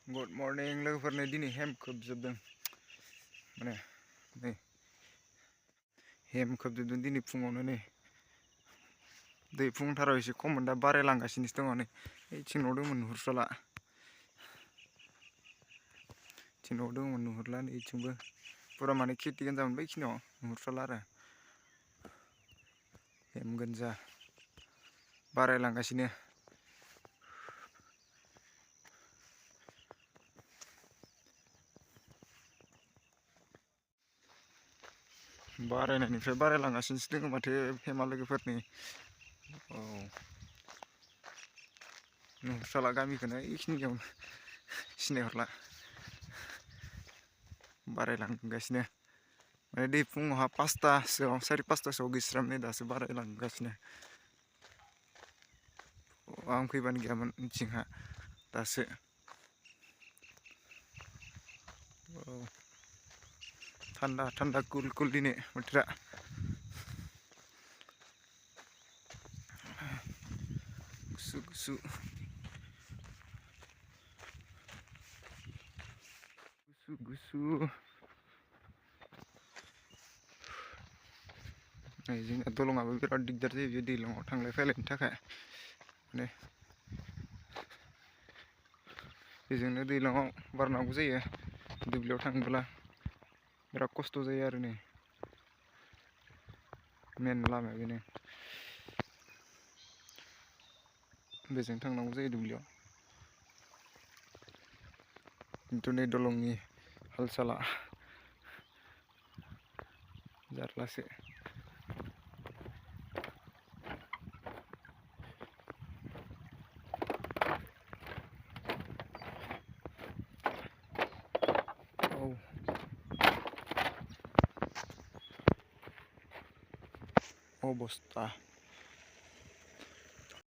good morning लोगोफोरनो दिनै हेम खोबजोबदों माने नै हेम खोबजोबदों दिनै फुङावनो नै दै फुंथाराव एसे खममोन दा बारायलांगासिनोसो दङ नै ओइथिङाव दंमोन नुहुरस'ला थिङाव दंमोन नुहुरला नै ओइथिंबो फुरा माने खेथि गोनजामोन बैखिनियाव नुहुरस'ला आरो हेम गोनजा बारायलांगासिनो बारायनायनिफ्राय बारायलांगासिनोसो दङ माथो हेमा लोगोफोरनि औ नुहुरस'ला गामिखौनो इखिनियाव सिनायहरला बारायलांगासिनो माने दै फुङावहा 5टासोआव 5:30टासोआव गैस्रामोन दासो बारायलांगासिनो आं फैबानो गैयामोन मिथिंहा दासो औ थान्दा थान्दा कुल कुल दिनै बोथोरा गुसु गुसु गुसु गुसु जोंना दलङाबो बिराद दिगदार जायो बे दैज्लाङाव थांलाय फैलायनि थाखाय माने बेजोंनो दैज्लाङाव बारनांगौ जायो दुब्लियाव थांबोला बिराद खस्थ' जायो आरो नै मेन लामाया बेनो बेजों थांनांगौ जायो दुब्लियाव खिन्थु नै दलंनि हाल साला जारलासो अबस्था